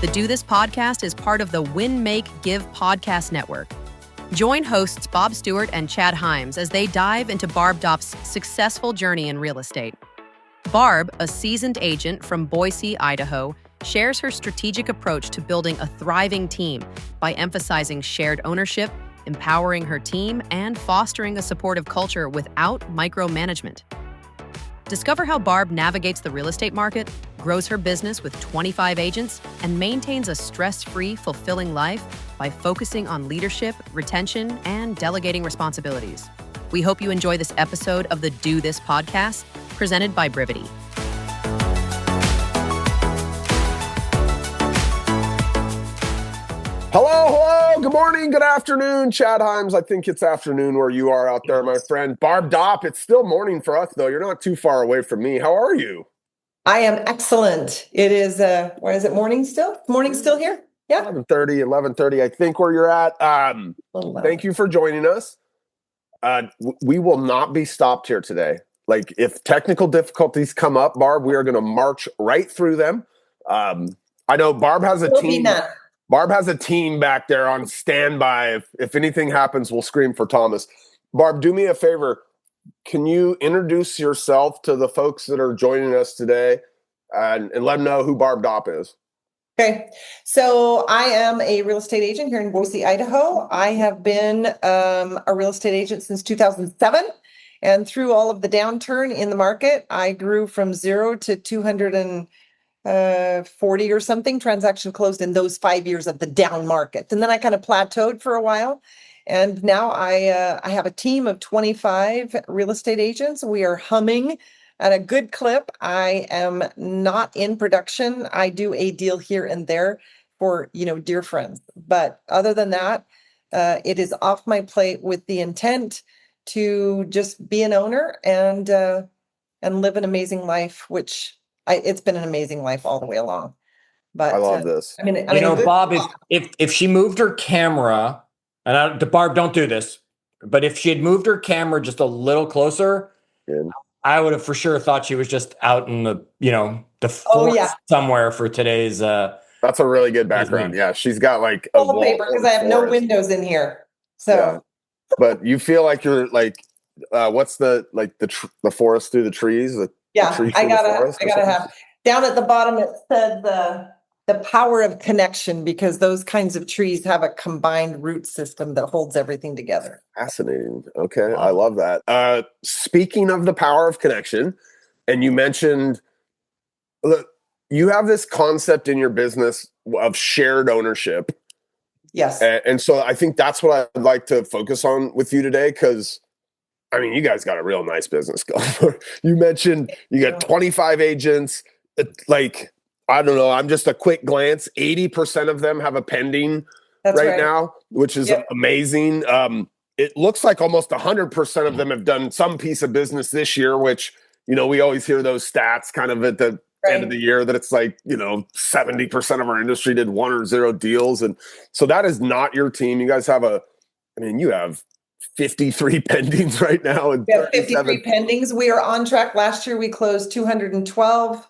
The Do This podcast is part of the Win, Make, Give podcast network. Join hosts Bob Stewart and Chad Hyams as they dive into Barb Dopp's successful journey in real estate. Barb, a seasoned agent from Boise, Idaho, shares her strategic approach to building a thriving team by emphasizing shared ownership, empowering her team, and fostering a supportive culture without micromanagement. Discover how Barb navigates the real estate market, grows her business with 25 agents, and maintains a stress-free, fulfilling life by focusing on leadership, retention, and delegating responsibilities. We hope you enjoy this episode of the Do This podcast, presented by Brivity. Hello, good morning, good afternoon, Chad Hyams. I think it's afternoon where you are out there, my friend. Barb Dopp, it's still morning for us, though. You're not too far away from me. How are you? I am excellent. It is, where is it, morning still? Morning still here? Yeah. 11:30, I think, where you're at. Thank you for joining us. We will not be stopped here today. Like, if technical difficulties come up, Barb, we are going to march right through them. I know Barb has a team. Barb has a team back there on standby. If anything happens, we'll scream for Thomas. Barb, do me a favor. Can you introduce yourself to the folks that are joining us today and let them know who Barb Dopp is? Okay. So I am a real estate agent here in Boise, Idaho. I have been a real estate agent since 2007. And through all of the downturn in the market, I grew from 0 to 240 or something transaction closed in those 5 years of the down market. And then I kind of plateaued for a while. And now I have a team of 25 real estate agents. We are humming at a good clip. I am not in production. I do a deal here and there for, dear friends. But other than that, it is off my plate with the intent to just be an owner and live an amazing life, which it's been an amazing life all the way along. But I love this. Bob, if she moved her camera, and Barb, don't do this, but if she had moved her camera just a little closer, I would have for sure thought she was just out in the forest somewhere for today's. That's a really good background. Yeah, she's got like a wallpaper because I have no windows in here. So, yeah. But you feel like you're like, what's the forest through the trees? I gotta have down at the bottom. It said the power of connection, because those kinds of trees have a combined root system that holds everything together. Fascinating. Okay, I love that. Speaking of the power of connection, and you mentioned, look, you have this concept in your business of shared ownership. Yes. And so I think that's what I'd like to focus on with you today, because you guys got a real nice business going. You mentioned you got 25 agents. I don't know. I'm just a quick glance. 80% of them have a pending right now, which is amazing. It looks like almost 100% of them have done some piece of business this year, which, we always hear those stats kind of at the end of the year that it's like, 70% of our industry did 1 or 0 deals. And so that is not your team. You guys have you have 53 pendings right now. We have 53 pendings. We are on track. Last year, we closed 212.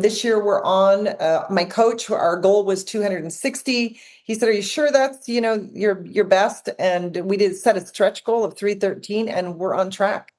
This year we're on, my coach, our goal was 260. He said, are you sure that's, your best? And we did set a stretch goal of 313, and we're on track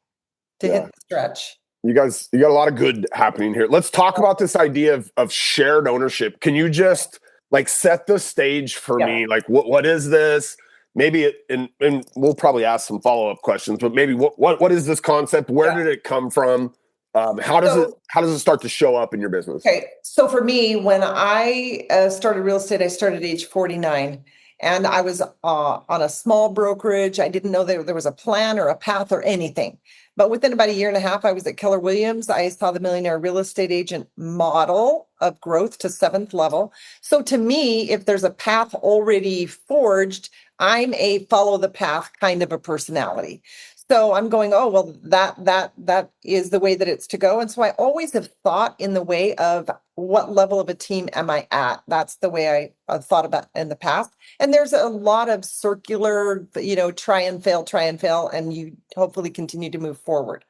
to hit the stretch. You got a lot of good happening here. Let's talk about this idea of shared ownership. Can you just set the stage for me? What is this? Maybe and we'll probably ask some follow-up questions, but maybe what is this concept? Where did it come from? How does it start to show up in your business? Okay. So for me, when I started real estate, I started age 49, and I was on a small brokerage. I didn't know there was a plan or a path or anything. But within about a year and a half, I was at Keller Williams. I saw the Millionaire Real Estate Agent model of growth to 7th level. So to me, if there's a path already forged, I'm a follow the path kind of a personality. So I'm going, oh, well, that is the way that it's to go. And so I always have thought in the way of what level of a team am I at? That's the way I thought about in the past. And there's a lot of circular, try and fail, and you hopefully continue to move forward.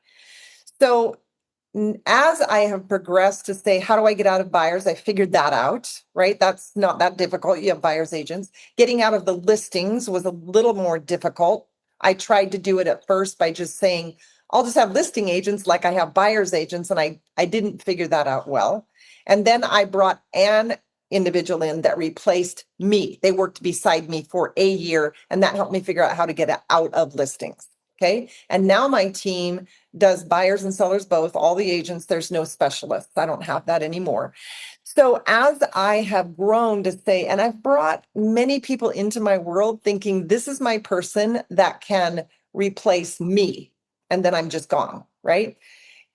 So as I have progressed to say, how do I get out of buyers? I figured that out, right? That's not that difficult. You have buyers agents. Getting out of the listings was a little more difficult. I tried to do it at first by just saying, I'll just have listing agents like I have buyers agents. And I didn't figure that out well. And then I brought an individual in that replaced me. They worked beside me for a year, and that helped me figure out how to get out of listings. Okay. And now my team does buyers and sellers both, all the agents. There's no specialists. I don't have that anymore. So as I have grown to say, and I've brought many people into my world thinking this is my person that can replace me, and then I'm just gone, right?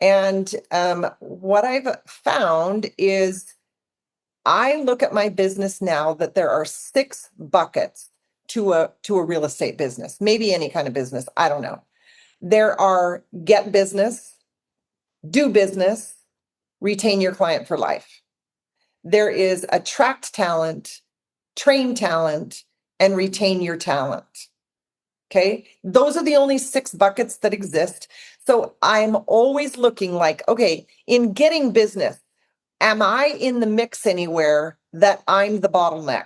And what I've found is I look at my business now that there are 6 buckets to a real estate business, maybe any kind of business. I don't know. There are get business, do business, retain your client for life. There is attract talent, train talent, and retain your talent. Okay. Those are the only 6 buckets that exist. So I'm always looking like, okay, in getting business, am I in the mix anywhere that I'm the bottleneck?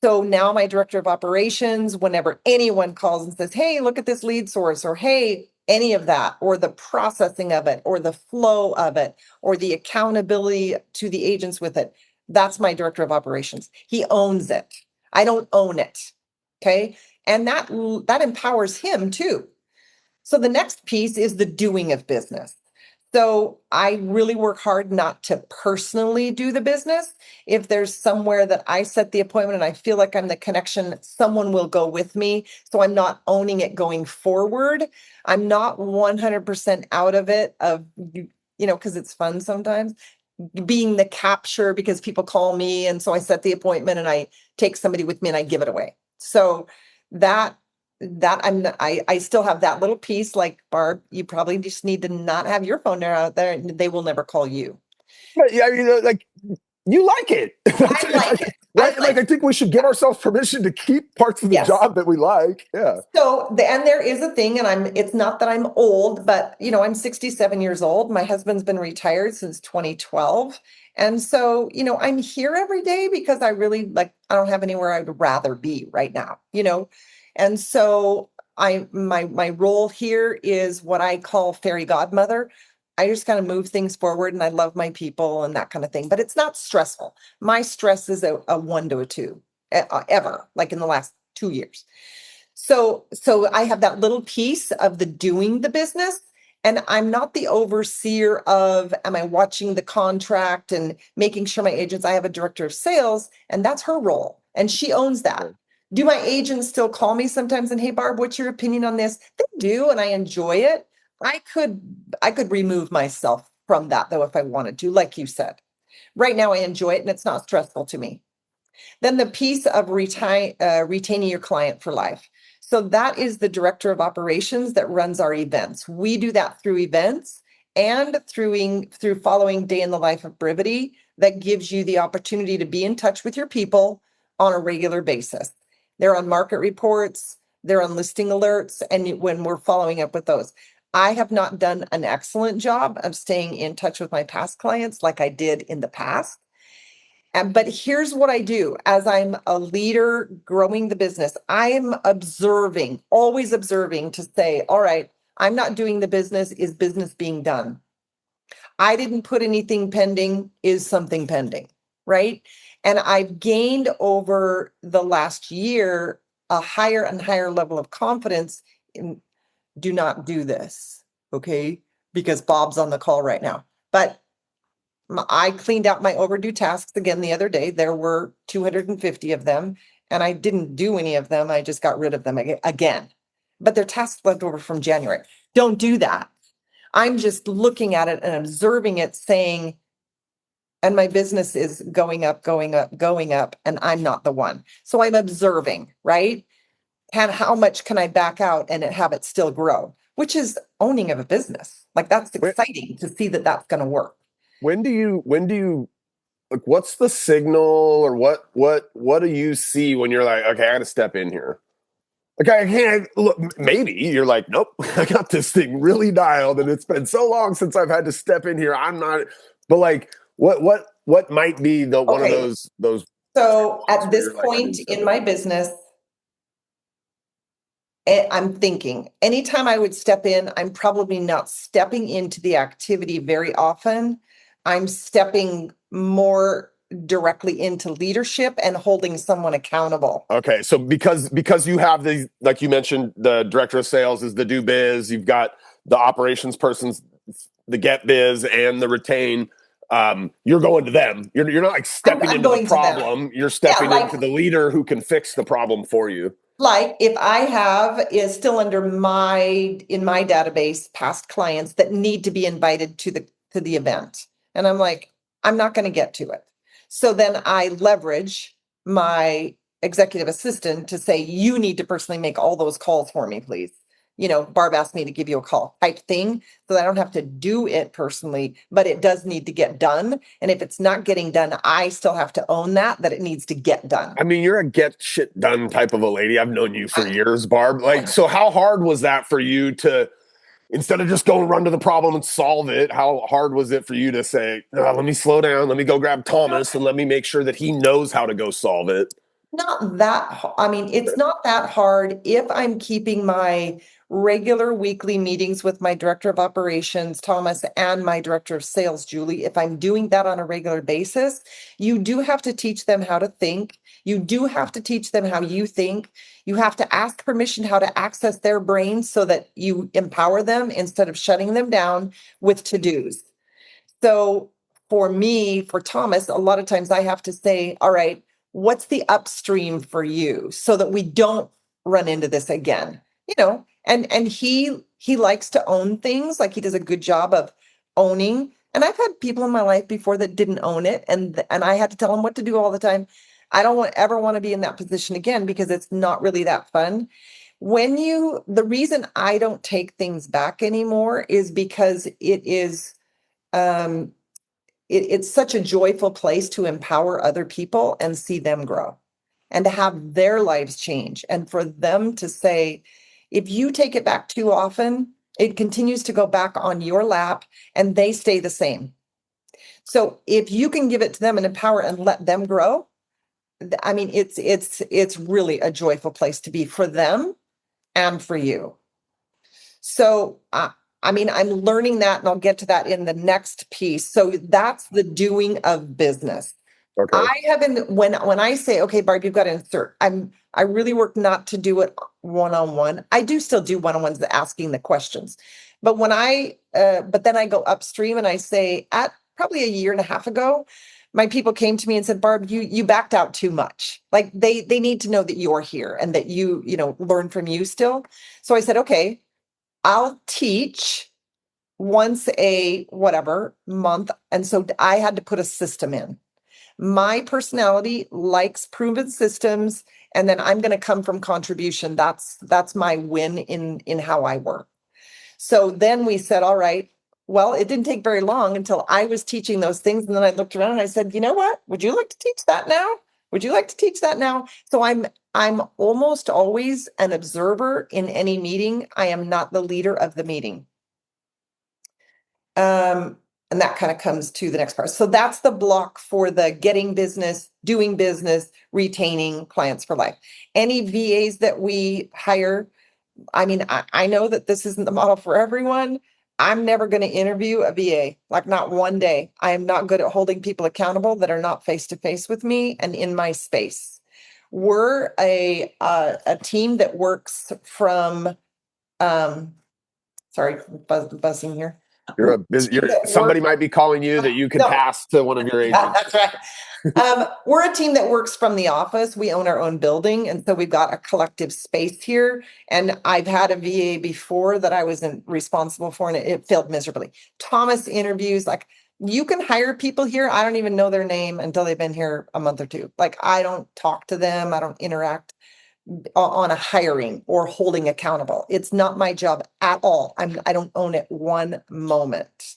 So now my director of operations, whenever anyone calls and says, hey, look at this lead source, or hey, any of that, or the processing of it, or the flow of it, or the accountability to the agents with it, that's my director of operations. He owns it. I don't own it. Okay. And that empowers him too. So the next piece is the doing of business. So I really work hard not to personally do the business. If there's somewhere that I set the appointment and I feel like I'm the connection, someone will go with me. So I'm not owning it going forward. I'm not 100% out of it, because it's fun sometimes, being the capture because people call me. And so I set the appointment and I take somebody with me and I give it away. So that I still have that little piece. Like, Barb, you probably just need to not have your phone out there and they will never call you. But yeah, like you like it. I like it. Right? I think we should give ourselves permission to keep parts of the job that we like. Yeah. So and there is a thing, and it's not that I'm old, but I'm 67 years old. My husband's been retired since 2012. And so, I'm here every day because I really I don't have anywhere I'd rather be right now, And so my role here is what I call fairy godmother. I just kind of move things forward and I love my people and that kind of thing, but it's not stressful. My stress is a 1 to a 2 ever, like in the last 2 years. So I have that little piece of the doing the business, and I'm not the overseer of, am I watching the contract and making sure my agents, I have a director of sales, and that's her role. And she owns that. Do my agents still call me sometimes and, hey, Barb, what's your opinion on this? They do, and I enjoy it. I could remove myself from that though, if I wanted to, like you said. Right now I enjoy it and it's not stressful to me. Then the piece of retaining your client for life. So that is the director of operations that runs our events. We do that through events and through following Day in the Life of Brivity that gives you the opportunity to be in touch with your people on a regular basis. They're on market reports, they're on listing alerts, and when we're following up with those. I have not done an excellent job of staying in touch with my past clients like I did in the past. But here's what I do as I'm a leader growing the business. I'm observing, always observing to say, all right, I'm not doing the business. Is business being done? I didn't put anything pending. Is something pending? Right. And I've gained over the last year a higher and higher level of confidence in do not do this. Okay. Because Bob's on the call right now. But I cleaned out my overdue tasks again the other day. There were 250 of them, and I didn't do any of them. I just got rid of them again. But they're tasks left over from January. Don't do that. I'm just looking at it and observing it, saying, and my business is going up, going up, going up, and I'm not the one. So I'm observing, right? And how much can I back out and have it still grow, which is owning of a business. Like that's exciting to see that that's going to work. When do you like, what's the signal or what do you see when you're like, okay, I got to step in here? Like I can't look. Maybe you're like, nope, I got this thing really dialed, and it's been so long since I've had to step in here. I'm not. But like, what might be the one of Okay. those? So at this you're like, I point didn't step in my business, I'm thinking anytime I would step in, I'm probably not stepping into the activity very often. I'm stepping more directly into leadership and holding someone accountable. Okay, so because you have the, like you mentioned, the director of sales is the do biz. You've got the operations person's the get biz and the retain. You're going to them. You're not like stepping I'm into the going to them. problem. You're stepping like- into the leader who can fix the problem for you. Like if I have is still under in my database past clients that need to be invited to the event. And I'm like, I'm not going to get to it. So then I leverage my executive assistant to say, you need to personally make all those calls for me, please. You know, Barb asked me to give you a call type thing, so that I don't have to do it personally, but it does need to get done. And if it's not getting done, I still have to own that it needs to get done. I mean, you're a get shit done type of a lady. I've known you for years, Barb. Like, so how hard was that for you to, instead of just go and run to the problem and solve it, how hard was it for you to say, oh, let me slow down, let me go grab Thomas and let me make sure that he knows how to go solve it? Not that, I mean, it's not that hard if I'm keeping my regular weekly meetings with my director of operations, Thomas, and my director of sales, Julie. If I'm doing that on a regular basis, you do have to teach them how to think. You do have to teach them how you think. You have to ask permission how to access their brains so that you empower them instead of shutting them down with to-dos. So for me, for Thomas, a lot of times I have to say, all right, what's the upstream for you so that we don't run into this again? You know, and he likes to own things, like he does a good job of owning. And I've had people in my life before that didn't own it, and I had to tell them what to do all the time. I don't ever want to be in that position again because it's not really that fun. The reason I don't take things back anymore is because um, it's such a joyful place to empower other people and see them grow and to have their lives change. And for them to say, if you take it back too often, it continues to go back on your lap and they stay the same. So if you can give it to them and empower and let them grow, I mean, it's really a joyful place to be for them and for you. So, I mean, I'm learning that, and I'll get to that in the next piece. So that's the doing of business. Okay. I haven't, when I say, okay, Barb, you've got to insert, I really work not to do it one-on-one. I do still do one-on-ones, asking the questions. But but then I go upstream and I say, at probably a year and a half ago, my people came to me and said, Barb, you backed out too much. Like they need to know that you're here and that you learn from you still. So I said, okay, I'll teach once a whatever month. And so I had to put a system in. My personality likes proven systems, and then I'm going to come from contribution. That's my win in how I work. So then we said, all right, well, it didn't take very long until I was teaching those things. And then I looked around and I said, you know what? Would you like to teach that now? Would you like to teach that now? So I'm almost always an observer in any meeting. I am not the leader of the meeting. And that kind of comes to the next part. So that's the block for the getting business, doing business, retaining clients for life. Any VAs that we hire, I mean, I know that this isn't the model for everyone. I'm never going to interview a VA, like not one day. I am not good at holding people accountable that are not face to face with me and in my space. We're a team that works from, sorry, buzzing here. Somebody might be calling you that you could pass to one of your agents. Yeah, that's right. We're a team that works from the office. We own our own building. And so we've got a collective space here. And I've had a VA before that I wasn't responsible for, and it failed miserably. Thomas interviews, like you can hire people here. I don't even know their name until they've been here a month or two. Like I don't talk to them. I don't interact on a hiring or holding accountable. It's not my job at all. I don't own it one moment.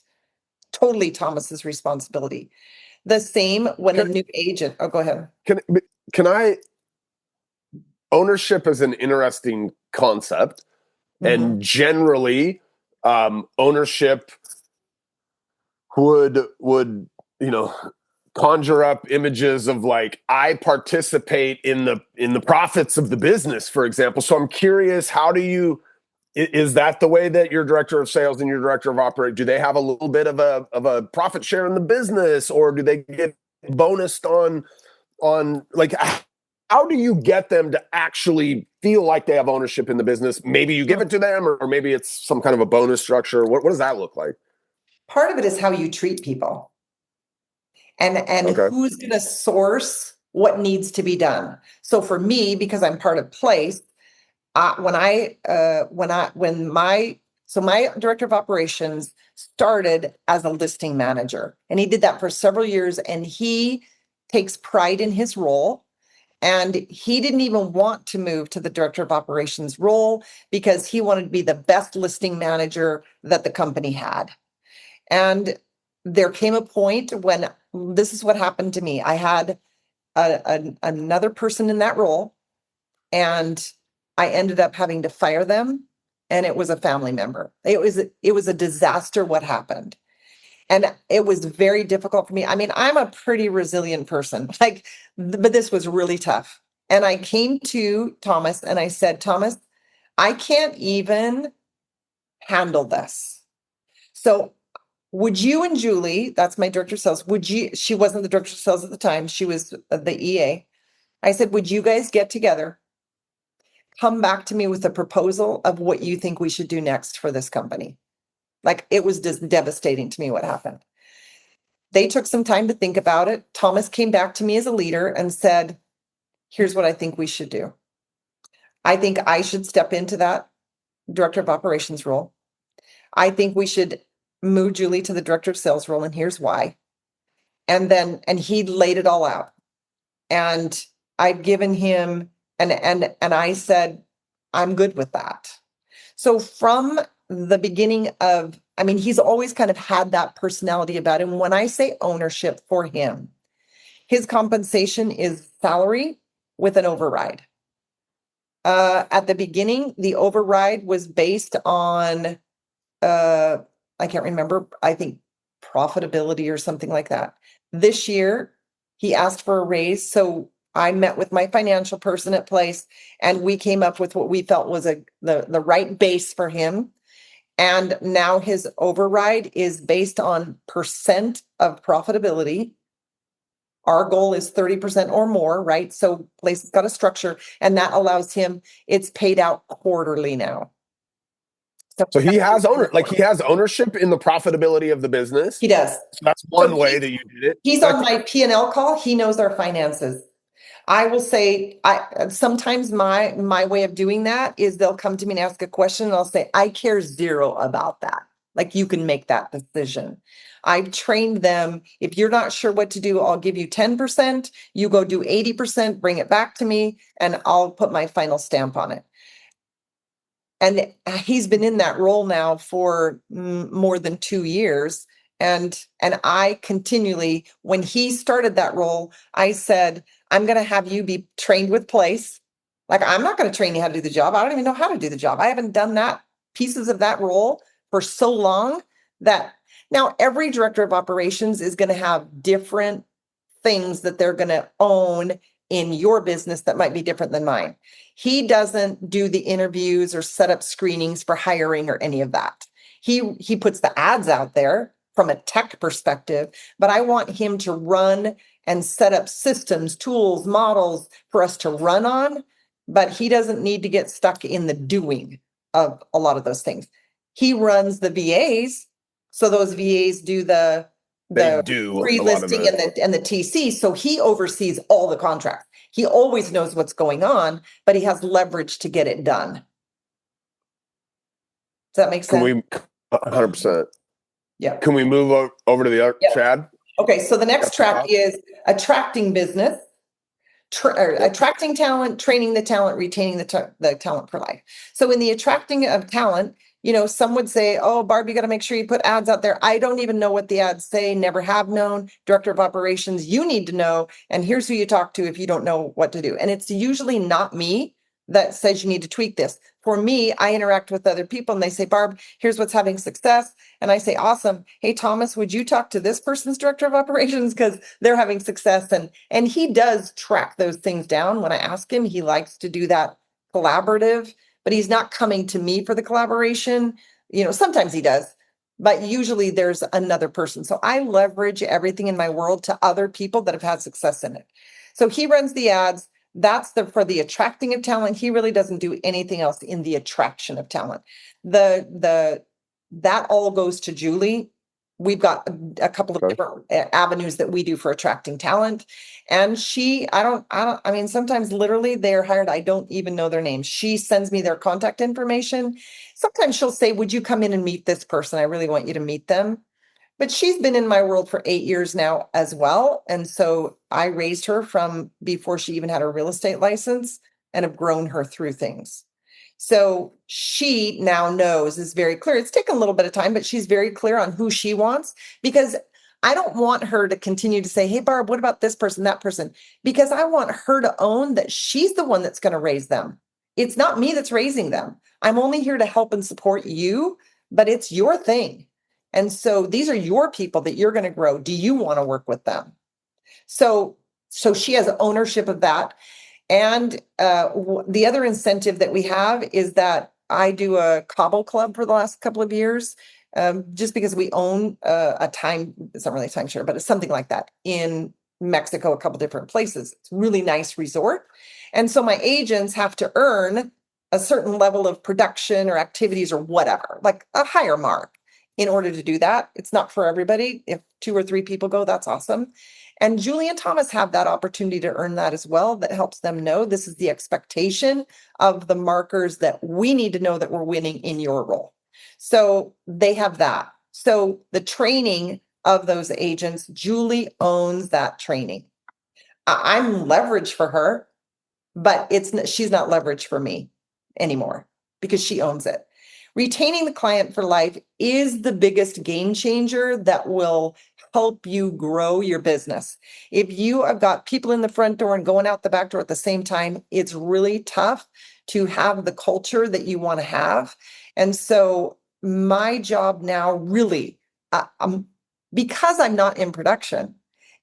Totally Thomas's responsibility. The same when a new agent. Oh, go ahead. Can I? ownership is an interesting concept, and generally, ownership would conjure up images of like, I participate in the profits of the business, for example. So I'm curious, is that the way that your director of sales and your director of operate, do they have a little bit of a profit share in the business, or do they get bonused on like, how do you get them to actually feel like they have ownership in the business? Maybe you give it to them, or maybe it's some kind of a bonus structure. What does that look like? Part of it is how you treat people. And Okay. who's going to source what needs to be done. So for me, because I'm part of place, my director of operations started as a listing manager, and he did that for several years, and he takes pride in his role. And he didn't even want to move to the director of operations role because he wanted to be the best listing manager that the company had. And there came a point when this is what happened to me. I had another person in that role, and I ended up having to fire them, and it was a family member. It was a disaster what happened. And it was very difficult for me. I mean, I'm a pretty resilient person, but this was really tough. And I came to Thomas and I said, Thomas, I can't even handle this. So would you and Julie, that's my director of sales, she wasn't the director of sales at the time, she was the EA. I said, would you guys get together, come back to me with a proposal of what you think we should do next for this company? Like, it was just devastating to me what happened. They took some time to think about it. Thomas came back to me as a leader and said, here's what I think we should do. I think I should step into that director of operations role. I think we should move Julie to the director of sales role, and here's why. And he laid it all out. And I've given him, and I said, I'm good with that. So from the beginning of, I mean, he's always kind of had that personality about him. When I say ownership for him, his compensation is salary with an override. At the beginning, the override was based on, I can't remember, I think profitability or something like that. This year, he asked for a raise. So I met with my financial person at place, and we came up with what we felt was the right base for him. And now his override is based on percent of profitability. Our goal is 30% or more, right? So place has got a structure, and that allows him, it's paid out quarterly now. So he has ownership in the profitability of the business. He does. So that's one way that you did it. He's on my P&L call. He knows our finances. I will say, sometimes my way of doing that is they'll come to me and ask a question, and I'll say, I care zero about that. Like, you can make that decision. I've trained them. If you're not sure what to do, I'll give you 10%. You go do 80%, bring it back to me, and I'll put my final stamp on it. And he's been in that role now for more than 2 years. And I continually, when he started that role, I said, I'm going to have you be trained with place. Like, I'm not going to train you how to do the job. I don't even know how to do the job. I haven't done that pieces of that role for so long that now every director of operations is going to have different things that they're going to own in your business that might be different than mine. He doesn't do the interviews or set up screenings for hiring or any of that. He puts the ads out there from a tech perspective, but I want him to run and set up systems, tools, models for us to run on, but he doesn't need to get stuck in the doing of a lot of those things. He runs the VAs, so those VAs do the pre-listing and the TC, so he oversees all the contracts. He always knows what's going on, but he has leverage to get it done. Does that make sense? Can we 100%? Yeah. Can we move over to the other, Chad? Okay, so the next track is attracting business, attracting talent, training the talent, retaining the talent for life. So in the attracting of talent, some would say, oh, Barb, you got to make sure you put ads out there. I don't even know what the ads say, never have known. Director of operations, you need to know. And here's who you talk to if you don't know what to do. And it's usually not me that says you need to tweak this. For me, I interact with other people and they say, Barb, here's what's having success. And I say, awesome. Hey, Thomas, would you talk to this person's director of operations? Because they're having success. And he does track those things down. When I ask him, he likes to do that collaborative, but he's not coming to me for the collaboration. Sometimes he does, but usually there's another person. So I leverage everything in my world to other people that have had success in it. So he runs the ads. That's for the attracting of talent. He really doesn't do anything else in the attraction of talent. That all goes to Julie. We've got a couple of different avenues that we do for attracting talent. And I mean, sometimes literally they're hired. I don't even know their names. She sends me their contact information. Sometimes she'll say, would you come in and meet this person? I really want you to meet them. But she's been in my world for 8 years now as well. And so I raised her from before she even had her real estate license and have grown her through things. So she now knows, is very clear. It's taken a little bit of time, but she's very clear on who she wants, because I don't want her to continue to say, hey, Barb, what about this person, that person? Because I want her to own that she's the one that's going to raise them. It's not me that's raising them. I'm only here to help and support you, but it's your thing. And so these are your people that you're going to grow. Do you want to work with them? So she has ownership of that. And the other incentive that we have is that I do a cobble club for the last couple of years, just because we own it's not really a timeshare, but it's something like that in Mexico, a couple different places. It's a really nice resort. And so my agents have to earn a certain level of production or activities or whatever, like a higher mark. In order to do that, it's not for everybody. If 2 or 3 people go, that's awesome. And Julie and Thomas have that opportunity to earn that as well. That helps them know this is the expectation of the markers that we need to know that we're winning in your role. So they have that. So the training of those agents, Julie owns that training. I'm leverage for her, but she's not leverage for me anymore because she owns it. Retaining the client for life is the biggest game changer that will help you grow your business. If you have got people in the front door and going out the back door at the same time, it's really tough to have the culture that you want to have. And so my job now really, because I'm not in production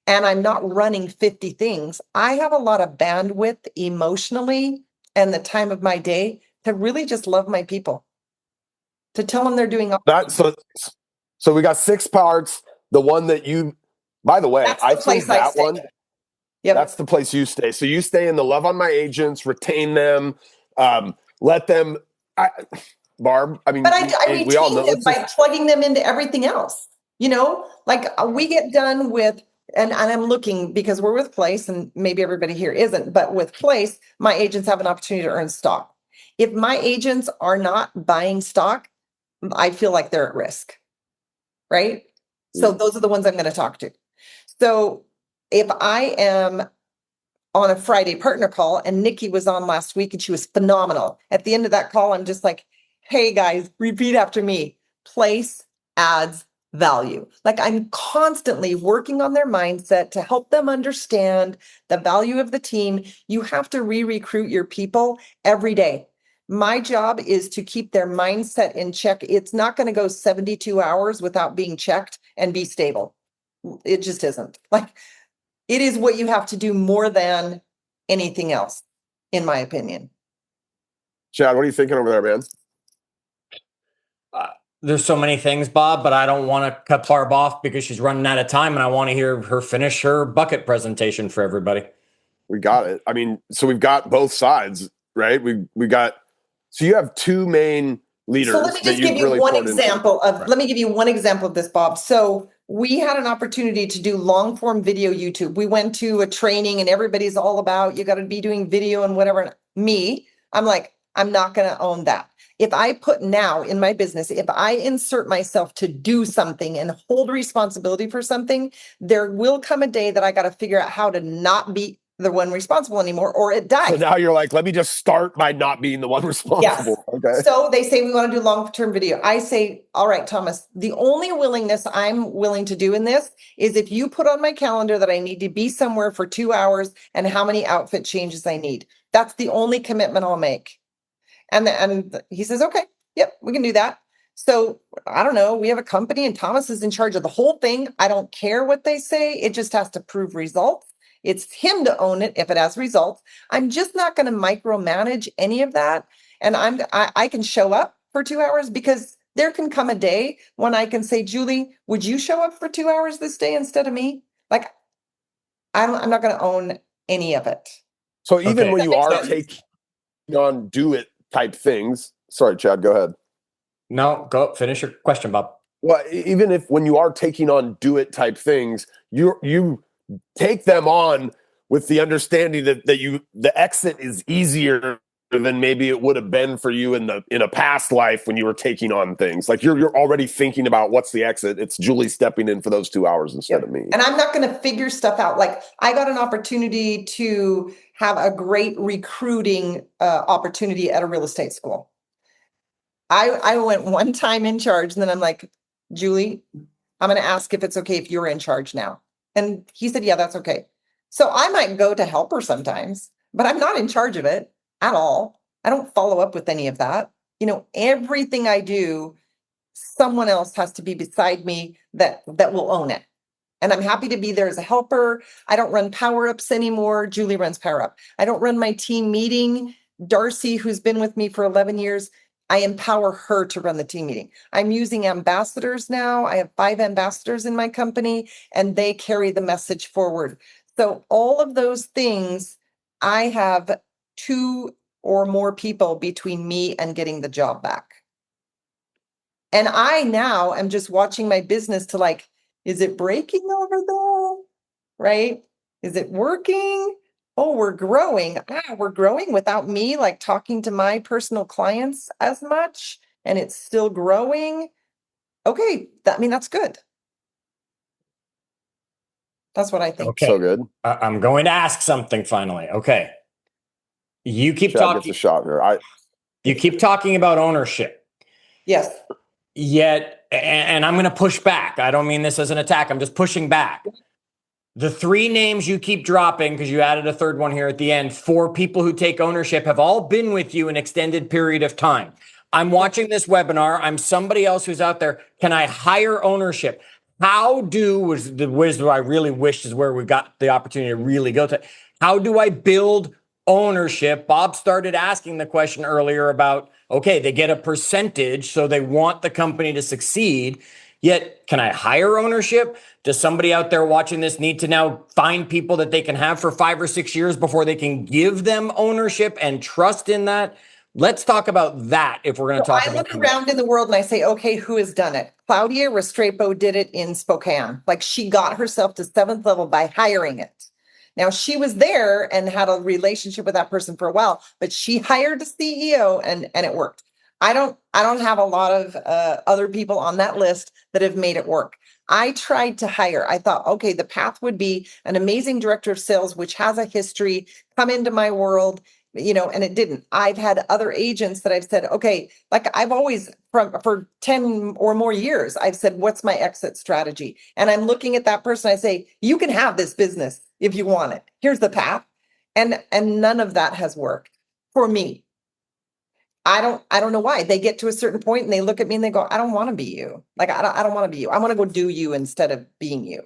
and I'm not running 50 things, I have a lot of bandwidth emotionally and the time of my day to really just love my people. To tell them they're doing that. So we got 6 parts. The one that by the way, I think that one, that's the place you stay. So you stay in the love on my agents, retain them, let them, Barb, I mean, but I retain we all know them by plugging them into everything else. Like we get done with, and I'm looking because we're with Place and maybe everybody here isn't, but with Place, my agents have an opportunity to earn stock. If my agents are not buying stock, I feel like they're at risk, right? So those are the ones I'm going to talk to. So if I am on a Friday partner call, and Nikki was on last week and she was phenomenal. At the end of that call, I'm just like, hey guys, repeat after me. Place adds value. Like I'm constantly working on their mindset to help them understand the value of the team. You have to re-recruit your people every day. My job is to keep their mindset in check. It's not going to go 72 hours without being checked and be stable. It just isn't. Like it is what you have to do more than anything else, in my opinion. Chad, what are you thinking over there, man? There's so many things, Bob, but I don't want to cut Barb off because she's running out of time and I want to hear her finish her bucket presentation for everybody. We got it. I mean, so we've got both sides, right? So you have 2 main leaders. So let me just give you one example of, let me give you one example of this, Bob. So we had an opportunity to do long form video YouTube. We went to a training and everybody's all about, you got to be doing video and whatever. And I'm like, I'm not going to own that. If I put now in my business, if I insert myself to do something and hold responsibility for something, there will come a day that I got to figure out how to not be the one responsible anymore, or it dies. So now you're like, let me just start by not being the one responsible. Yes. Okay. So they say we want to do long-term video. I say, all right, Thomas, the only willingness I'm willing to do in this is if you put on my calendar that I need to be somewhere for 2 hours and how many outfit changes I need. That's the only commitment I'll make. And he says, okay, yep, we can do that. So I don't know. We have a company and Thomas is in charge of the whole thing. I don't care what they say. It just has to prove results. It's him to own it if it has results. I'm just not going to micromanage any of that. And I can show up for 2 hours because there can come a day when I can say, Julie, would you show up for 2 hours this day instead of me? Like, I'm not going to own any of it. So even when you are sense? taking on do it type things, sorry, Chad, go ahead. No, go finish your question, Bob. Well, even if when you are taking on do it type things, you take them on with the understanding that the exit is easier than maybe it would have been for you in a past life when you were taking on things. Like you're already thinking about what's the exit. It's Julie stepping in for those 2 hours instead of me. And I'm not going to figure stuff out. Like I got an opportunity to have a great recruiting opportunity at a real estate school. I went one time in charge and then I'm like, Julie, I'm going to ask if it's okay if you're in charge now. And he said, yeah, that's okay. So I might go to help her sometimes, but I'm not in charge of it at all. I don't follow up with any of that. You know, everything I do, someone else has to be beside me that will own it. And I'm happy to be there as a helper. I don't run power-ups anymore. Julie runs power-up. I don't run my team meeting. Darcy, who's been with me for 11 years, I empower her to run the team meeting. I'm using ambassadors now. I have 5 ambassadors in my company, and they carry the message forward. So all of those things, I have 2 or more people between me and getting the job back. And I now am just watching my business to like, is it breaking over there? Right? Is it working? Oh, we're growing. We're growing without me like talking to my personal clients as much, and it's still growing. Okay, that's good. That's what I think. Okay. So good. I'm going to ask something finally. Okay. You keep Chad talking. gets a shot here. You keep talking about ownership. Yes. Yet, and I'm going to push back. I don't mean this as an attack. I'm just pushing back. The 3 names you keep dropping, because you added a third one here at the end, 4 people who take ownership have all been with you an extended period of time. I'm watching this webinar. I'm somebody else who's out there. Can I hire ownership? How was the wisdom I really wish is where we got the opportunity to really go to. How do I build ownership? Bob started asking the question earlier about, okay, they get a percentage, so they want the company to succeed. Yet, can I hire ownership? Does somebody out there watching this need to now find people that they can have for 5 or 6 years before they can give them ownership and trust in that? Let's talk about that if we're going to talk about I look around in the world and I say, okay, who has done it? Claudia Restrepo did it in Spokane. Like she got herself to 7th level by hiring it. Now she was there and had a relationship with that person for a while, but she hired a CEO and it worked. I don't have a lot of other people on that list that have made it work. I tried to hire. I thought, okay, the path would be an amazing director of sales, which has a history, come into my world, and it didn't. I've had other agents that I've said, okay, like I've always for 10 or more years, I've said, what's my exit strategy? And I'm looking at that person. I say, you can have this business if you want it. Here's the path. And none of that has worked for me. I don't know why. They get to a certain point and they look at me and they go, I don't want to be you. Like, I don't want to be you. I want to go do you instead of being you.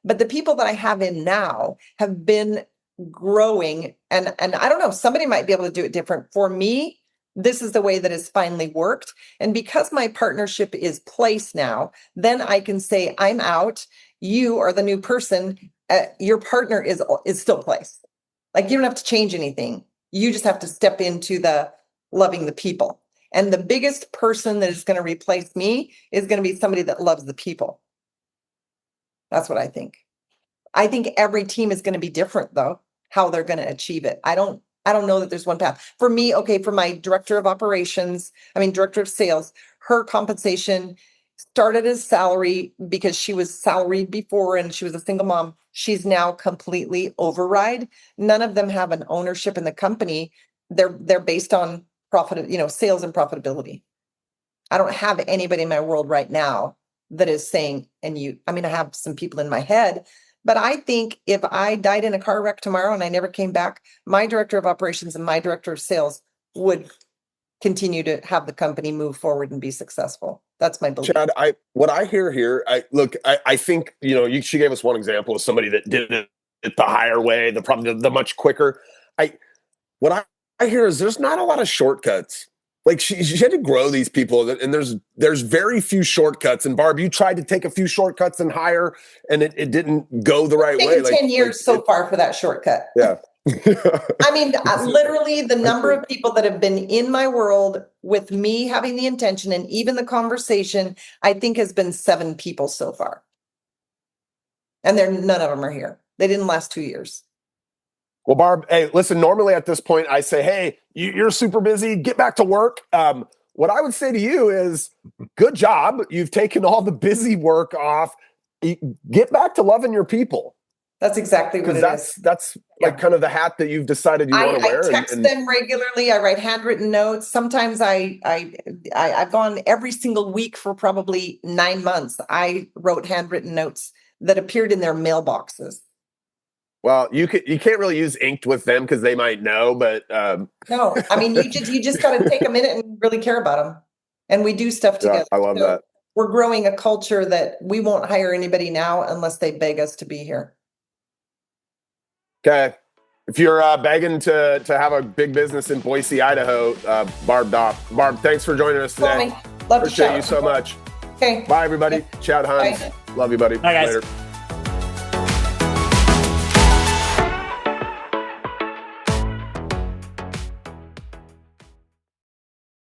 But the people that I have in now have been growing. And I don't know, somebody might be able to do it different. For me, this is the way that has finally worked. And because my partnership is placed now, then I can say, I'm out. You are the new person. Your partner is still placed. Like you don't have to change anything. You just have to step into the loving the people. And the biggest person that is going to replace me is going to be somebody that loves the people. That's what I think. I think every team is going to be different though, how they're going to achieve it. I don't know that there's one path. For me, okay, for my director of sales, her compensation started as salary because she was salaried before and she was a single mom. She's now completely override. None of them have an ownership in the company. They're based on profit, sales and profitability. I don't have anybody in my world right now that is saying, I have some people in my head, but I think if I died in a car wreck tomorrow and I never came back, my director of operations and my director of sales would continue to have the company move forward and be successful. That's my belief. Chad, what I hear here, I think, she gave us one example of somebody that did it the higher way, the much quicker. What I hear is there's not a lot of shortcuts. Like she had to grow these people, and there's very few shortcuts. And Barb, you tried to take a few shortcuts and hire, and it didn't go the right way. 10 years so far for that shortcut. Yeah. Literally the number of people that have been in my world with me having the intention and even the conversation, I think has been 7 people so far. And none of them are here. They didn't last 2 years. Well, Barb, hey, listen, normally at this point I say, hey, you're super busy, get back to work. What I would say to you is good job. You've taken all the busy work off. Get back to loving your people. That's exactly what it is. That's like kind of the hat that you've decided you want to wear. I text them regularly. I write handwritten notes. Sometimes I've gone every single week for probably 9 months. I wrote handwritten notes that appeared in their mailboxes. Well, you can't really use inked with them because they might know, but no, you just got to take a minute and really care about them. And we do stuff together. I love that. We're growing a culture that we won't hire anybody now unless they beg us to be here. Okay. If you're begging to have a big business in Boise, Idaho, Barb Dopp. Barb, thanks for joining us today. Love Appreciate you so much. Okay. Bye, everybody. Chad Hyams. Love you, buddy. Bye, guys. Later.